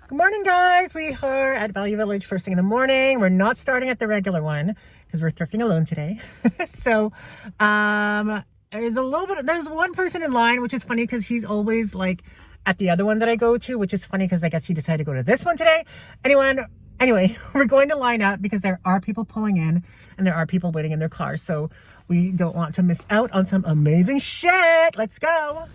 Good morning, guys. We are at Value Village first thing in the morning. We're not starting at the regular one because we're thrifting alone today. So there's one person in line, which is funny because he's always like at the other one that I go to, which is funny because I guess he decided to go to this one today. Anyway, we're going to line up because there are people pulling in and there are people waiting in their cars. So we don't want to miss out on some amazing shit. Let's go.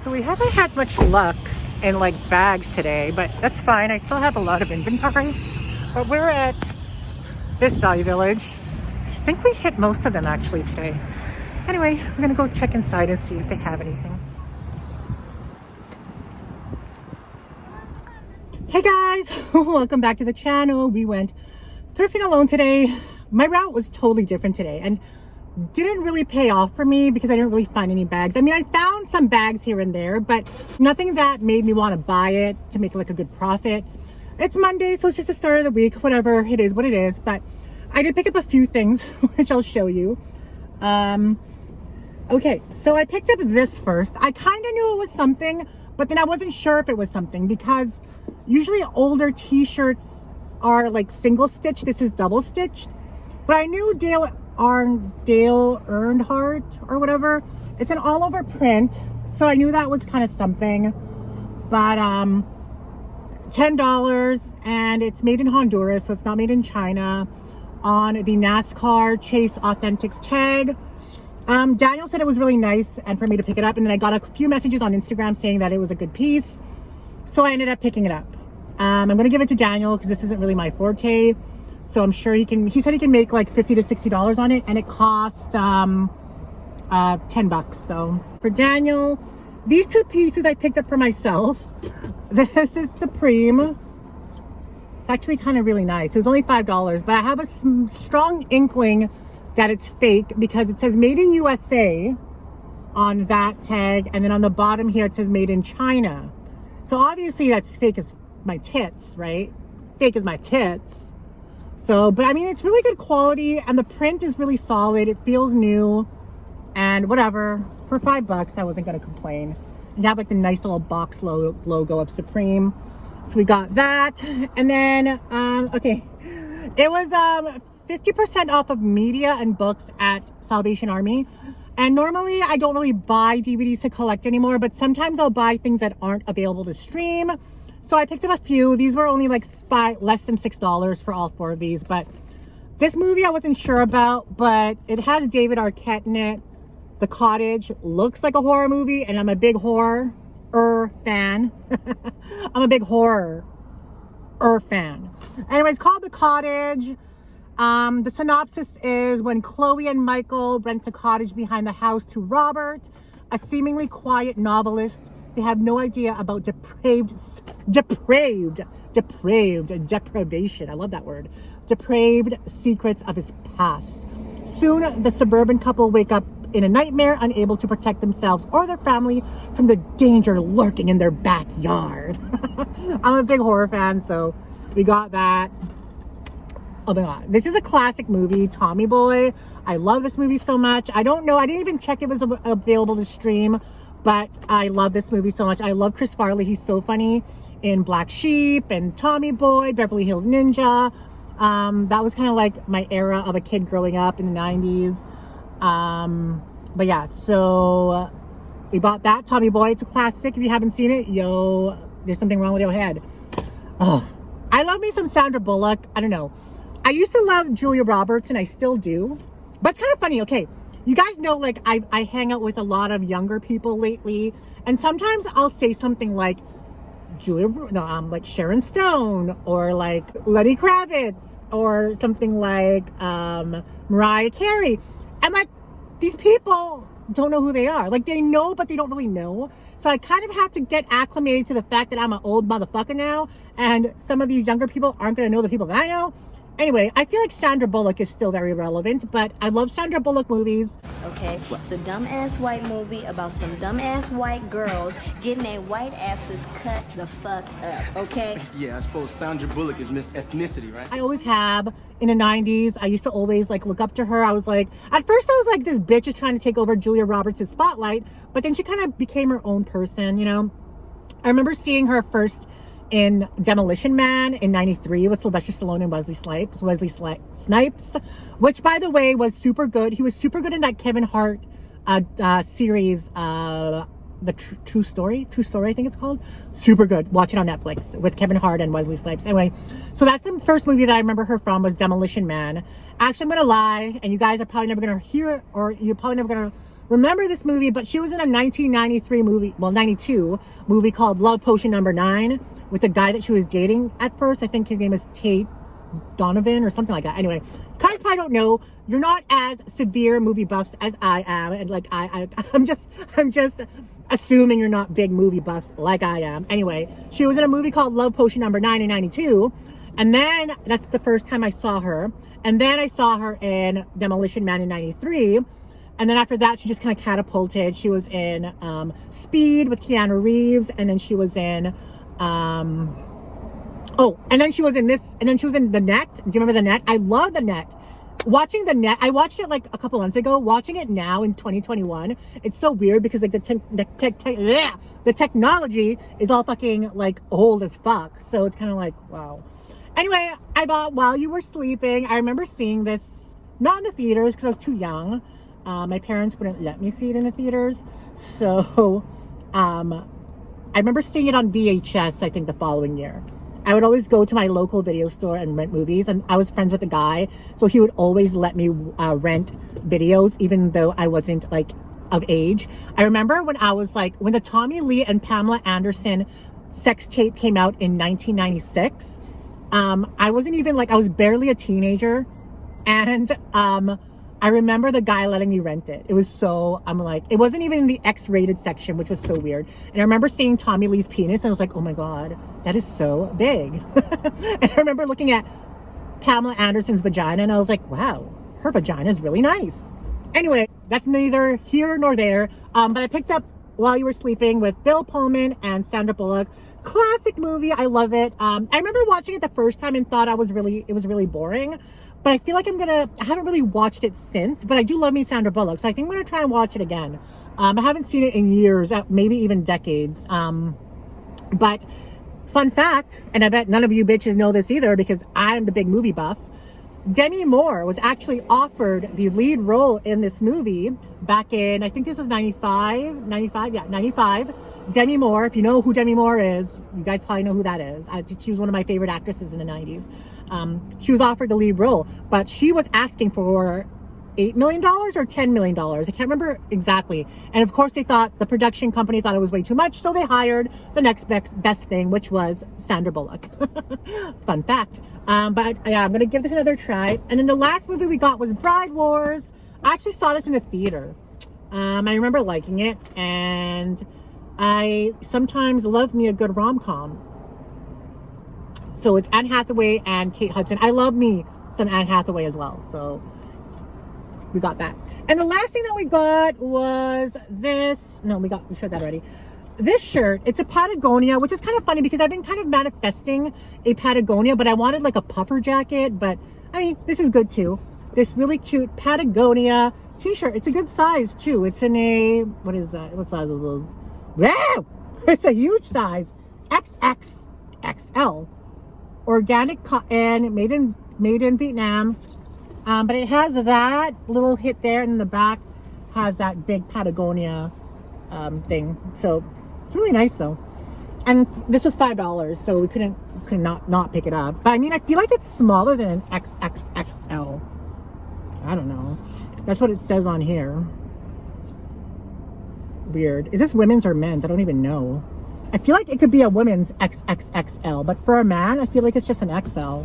So we haven't had much luck in like bags today, but that's fine. I still have a lot of inventory. But we're at this Value Village. I think we hit most of them actually today. Anyway, we're gonna go check inside and see if they have anything. Hey guys, welcome back to the channel. We went thrifting alone today. My route was totally different today and didn't really pay off for me because I didn't really find any bags. I mean, I found some bags here and there, but nothing that made me want to buy it to make like a good profit. It's Monday, so it's just the start of the week, whatever, it is what it is. But I did pick up a few things, which I'll show you. Okay, so I picked up this first. I kind of knew it was something, but then I wasn't sure if it was something because usually older t-shirts are like single stitched. This is double stitched, but I knew Dale Earnhardt or whatever, it's an all over print, so I knew that was kind of something. But $10, and it's made in Honduras, so it's not made in China, on the NASCAR Chase Authentics tag. Daniel said it was really nice and for me to pick it up, and then I got a few messages on Instagram saying that it was a good piece, so I ended up picking it up. I'm gonna give it to Daniel because this isn't really my forte. So I'm sure he said he can make like $50 to $60 on it, and it cost 10 bucks. So for Daniel, these two pieces I picked up for myself. This is Supreme. It's actually kind of really nice. It was only $5, but I have a strong inkling that it's fake because it says made in USA on that tag, and then on the bottom here it says made in China. So obviously that's fake as my tits, right? Fake as my tits. So, but I mean, it's really good quality and the print is really solid. It feels new and whatever. For $5, I wasn't going to complain. And you have like the nice little box logo of Supreme. So we got that. And then, okay, it was 50% off of media and books at Salvation Army. And normally I don't really buy DVDs to collect anymore, but sometimes I'll buy things that aren't available to stream. So I picked up a few. These were only like less than $6 for all 4 of these. But this movie I wasn't sure about, but it has David Arquette in it. The Cottage looks like a horror movie, and I'm a big horror fan. I'm a big horror fan. Anyway, it's called The Cottage. The synopsis is when Chloe and Michael rent a cottage behind the house to Robert, a seemingly quiet novelist. They have no idea about depravation. I love that word. Depraved secrets of his past. Soon, the suburban couple wake up in a nightmare, unable to protect themselves or their family from the danger lurking in their backyard. I'm a big horror fan, so we got that. Oh my God. This is a classic movie, Tommy Boy. I love this movie so much. I don't know. I didn't even check if it was available to stream. But I love this movie so much. I love Chris Farley. He's so funny in Black Sheep and Tommy Boy, Beverly Hills Ninja. That was kind of like my era of a kid growing up in the 90s. But yeah, so we bought that, Tommy Boy. It's a classic. If you haven't seen it, yo, there's something wrong with your head. Oh, I love me some Sandra Bullock. I don't know. I used to love Julia Roberts, and I still do. But it's kind of funny. Okay. You guys know, like, I hang out with a lot of younger people lately, and sometimes I'll say something like like Sharon Stone, or like Lenny Kravitz, or something like Mariah Carey, and like these people don't know who they are. Like, they know, but they don't really know. So I kind of have to get acclimated to the fact that I'm an old motherfucker now, and some of these younger people aren't going to know the people that I know. Anyway, I feel like Sandra Bullock is still very relevant, but I love Sandra Bullock movies. Okay, it's a dumbass white movie about some dumbass white girls getting their white asses cut the fuck up, okay? Yeah, I suppose Sandra Bullock is Miss Ethnicity, right? I always have. In the 90s, I used to always like look up to her. I was like, at first I was like, this bitch is trying to take over Julia Roberts' spotlight, but then she kind of became her own person, you know? I remember seeing her first in Demolition Man in 93 with Sylvester Stallone and Wesley Snipes, which by the way was super good. He was super good in that Kevin Hart series, the True Story, I think it's called. Super good. Watch it on Netflix with Kevin Hart and Wesley Snipes. Anyway, so that's the first movie that I remember her from, was Demolition Man. Actually, I'm gonna lie, and you guys are probably never gonna hear it, or you're probably never gonna remember this movie, but she was in a 1993 movie, well 92 movie called Love Potion Number 9 with the guy that she was dating at first. I think his name is Tate Donovan or something like that. Anyway, guys probably don't know. You're not as severe movie buffs as I am, and like I'm just assuming you're not big movie buffs like I am. Anyway, she was in a movie called Love Potion Number 9 in 92, and then that's the first time I saw her. And then I saw her in Demolition Man in 93. And then after that, she just kind of catapulted. She was in Speed with Keanu Reeves. And then she was in, and then she was in this, and then she was in The Net. Do you remember The Net? I love The Net. Watching The Net, I watched it like a couple months ago. Watching it now in 2021, it's so weird because like the technology is all fucking like old as fuck. So it's kind of like, wow. Anyway, I bought While You Were Sleeping. I remember seeing this, not in the theaters because I was too young. My parents wouldn't let me see it in the theaters. So, I remember seeing it on VHS, I think the following year. I would always go to my local video store and rent movies, and I was friends with a guy, so he would always let me rent videos, even though I wasn't like of age. I remember when I was like, when the Tommy Lee and Pamela Anderson sex tape came out in 1996, I wasn't even like, I was barely a teenager, and I remember the guy letting me rent it. It was so, I'm like, it wasn't even in the X-rated section, which was so weird. And I remember seeing Tommy Lee's penis and I was like, oh my God, that is so big. And I remember looking at Pamela Anderson's vagina and I was like, wow, her vagina is really nice. Anyway, that's neither here nor there. But I picked up While You Were Sleeping with Bill Pullman and Sandra Bullock. Classic movie. I love it. I remember watching it the first time and thought it was really boring. But I feel like I haven't really watched it since, but I do love me Sandra Bullock. So I think I'm going to try and watch it again. I haven't seen it in years, maybe even decades. But fun fact, and I bet none of you bitches know this either because I'm the big movie buff. Demi Moore was actually offered the lead role in this movie back in, I think this was 95. Demi Moore, if you know who Demi Moore is, you guys probably know who that is. She was one of my favorite actresses in the 90s. She was offered the lead role, but she was asking for $8 million or $10 million. I can't remember exactly. And of course the production company thought it was way too much. So they hired the next best thing, which was Sandra Bullock. Fun fact. But yeah, I'm going to give this another try. And then the last movie we got was Bride Wars. I actually saw this in the theater. I remember liking it. And I sometimes love me a good rom-com. So it's Anne Hathaway and Kate Hudson. I love me some Anne Hathaway as well. So we got that. And the last thing that we got was this. No, we showed that already. This shirt, it's a Patagonia, which is kind of funny because I've been kind of manifesting a Patagonia, but I wanted like a puffer jacket. But I mean, this is good too. This really cute Patagonia t-shirt. It's a good size too. It's in a, what is that? What size is those? Wow! It's a huge size. XXXL. Organic cotton, made in Vietnam. But it has that little hit there, and in the back has that big Patagonia thing. So it's really nice though. And this was $5, so we couldn't not pick it up. But I mean, I feel like it's smaller than an XXXL. I don't know. That's what it says on here. Weird. Is this women's or men's? I don't even know. I feel like it could be a women's XXXL, but for a man, I feel like it's just an XL.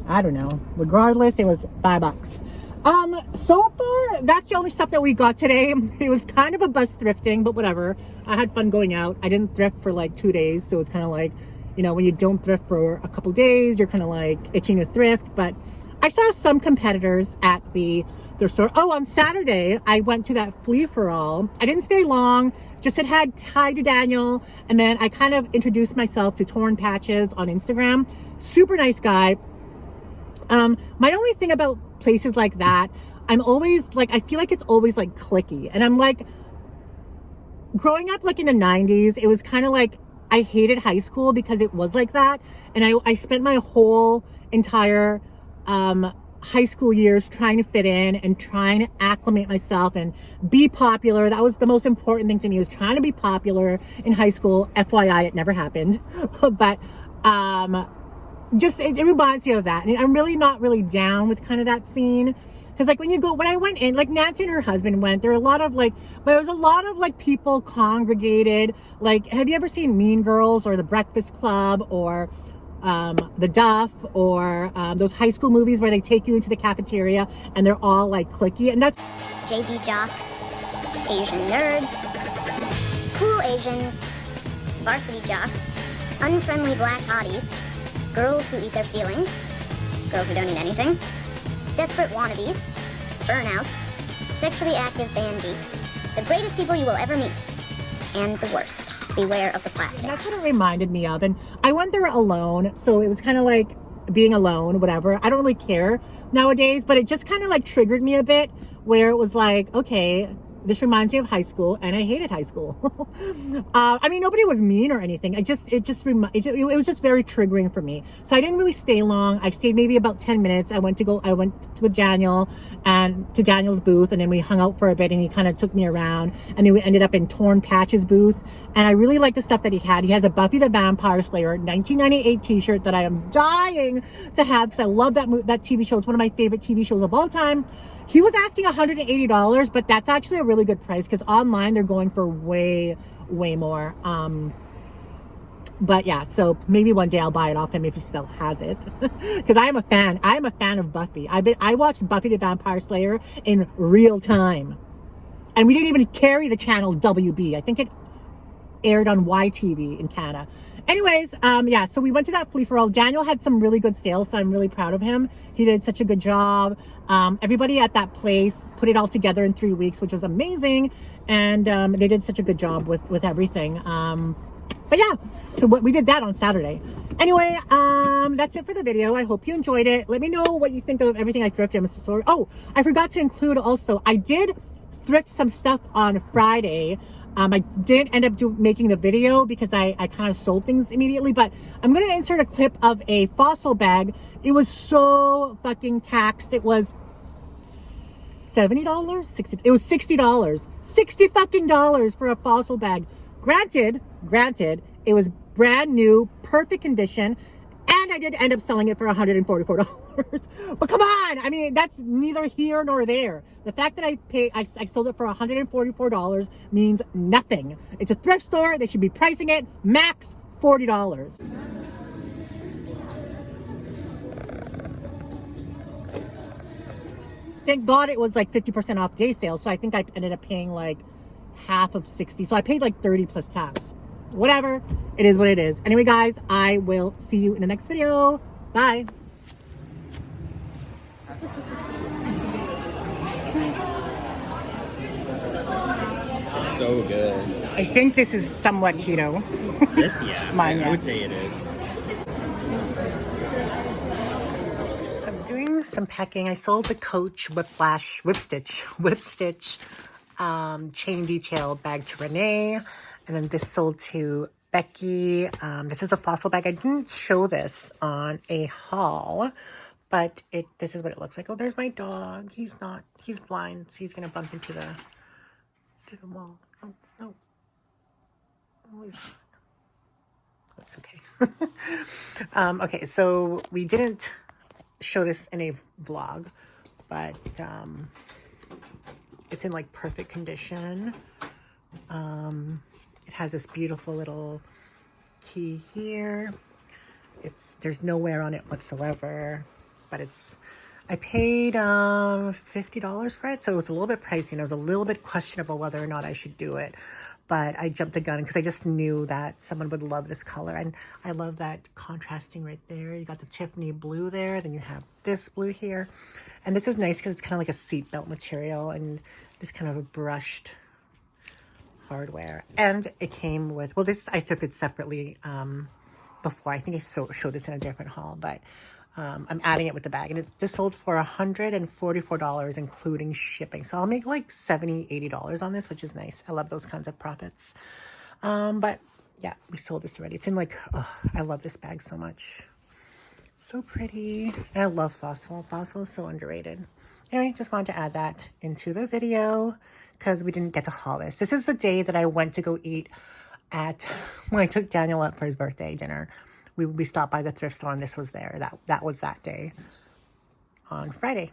I don't know. Regardless, it was $5. So far, that's the only stuff that we got today. It was kind of a bus thrifting, but whatever. I had fun going out. I didn't thrift for like 2 days, so it's kind of like, you know, when you don't thrift for a couple days, you're kind of like itching to thrift. But I saw some competitors at the thrift store. Oh, on Saturday, I went to that flea for all. I didn't stay long, just said hi to Daniel. And then I kind of introduced myself to Torn Patches on Instagram. Super nice guy. My only thing about places like that, I'm always like, I feel like it's always like cliquey. And I'm like, growing up like in the 90s, it was kind of like, I hated high school because it was like that. And I spent my whole entire high school years trying to fit in and trying to acclimate myself and be popular. That was the most important thing to me, was trying to be popular in high school. FYI, it never happened. But just it reminds me of that. And I'm really not really down with kind of that scene. Because like when I went in, like Nancy and her husband went, there was a lot of like people congregated. Like, have you ever seen Mean Girls or The Breakfast Club or The Duff or those high school movies where they take you into the cafeteria and they're all like cliquey? And that's JV jocks, Asian nerds, cool Asians, varsity jocks, unfriendly black hotties, girls who eat their feelings, girls who don't eat anything, desperate wannabes, burnouts, sexually active band geeks, the greatest people you will ever meet, and the worst. Beware of the plastic. And that's what it reminded me of. And I went there alone, so it was kind of like being alone, whatever. I don't really care nowadays, but it just kind of like triggered me a bit, where it was like, okay, this reminds me of high school, and I hated high school. I mean, nobody was mean or anything. It was just very triggering for me. So I didn't really stay long. I stayed maybe about 10 minutes. I went with Daniel and to Daniel's booth, and then we hung out for a bit, and he kind of took me around, and then we ended up in Torn Patches booth. And I really like the stuff that he had. He has a Buffy the Vampire Slayer 1998 t-shirt that I am dying to have, because I love that TV show. It's one of my favorite TV shows of all time. He was asking $180, but that's actually a really good price, because online they're going for way more. But yeah, so maybe one day I'll buy it off him if he still has it, because I am a fan. I am a fan of Buffy. I watched Buffy the Vampire Slayer in real time, and we didn't even carry the channel WB. I think it aired on YTV in Canada. Anyways, yeah, so we went to that flea for all. Daniel had some really good sales, so I'm really proud of him. He did such a good job. Everybody at that place put it all together in 3 weeks, which was amazing. And they did such a good job with everything. But yeah, so we did that on Saturday. Anyway, that's it for the video. I hope you enjoyed it. Let me know what you think of everything I thrifted. I'm so sorry. Oh, I forgot to include also, I did thrift some stuff on Friday. I didn't end up making the video because I kind of sold things immediately, but I'm going to insert a clip of a fossil bag. It was so fucking taxed. It was $70, $60. It was $60. $60 fucking dollars for a fossil bag. Granted, it was brand new, perfect condition, and I did end up selling it for $144. But come on, I mean, that's neither here nor there. The fact that I sold it for $144 means nothing. It's a thrift store. They should be pricing it max $40. Thank God it was like 50% off day sale. So I think I ended up paying like half of 60. So I paid like 30 plus tax. Whatever. It is what it is. Anyway, guys, I will see you in the next video. Bye. So good. I think this is somewhat keto. This, yeah. Mine, yeah. I would say it is. So I'm doing some packing. I sold the Coach whip stitch chain detail bag to Renee, and then this sold to Becky. This is a fossil bag. I didn't show this on a haul, but this is what it looks like. Oh, there's my dog. He's blind, so he's gonna bump into the wall. Oh, no. Oh, that's okay. Okay, so we didn't show this in a vlog, but it's in like perfect condition. It has this beautiful little key here. There's no wear on it whatsoever, but I paid $50 for it, so it was a little bit pricey, and it was a little bit questionable whether or not I should do it. but I jumped the gun because I just knew that someone would love this color. And I love that contrasting right there. You got the Tiffany blue there, then you have this blue here. And this is nice because it's kind of like a seatbelt material and this kind of a brushed hardware. And it came with, well, this I thrifted separately before. I think I showed this in a different haul, but I'm adding it with the bag. And this sold for $144, including shipping. So I'll make like $70, $80 on this, which is nice. I love those kinds of profits. But yeah, we sold this already. It's in like, oh, I love this bag so much. So pretty. And I love Fossil. Fossil is so underrated. Anyway, just wanted to add that into the video because we didn't get to haul this. This is the day that I went to go eat at, when I took Daniel out for his birthday dinner. We stopped by the thrift store and this was there. That was that day on Friday.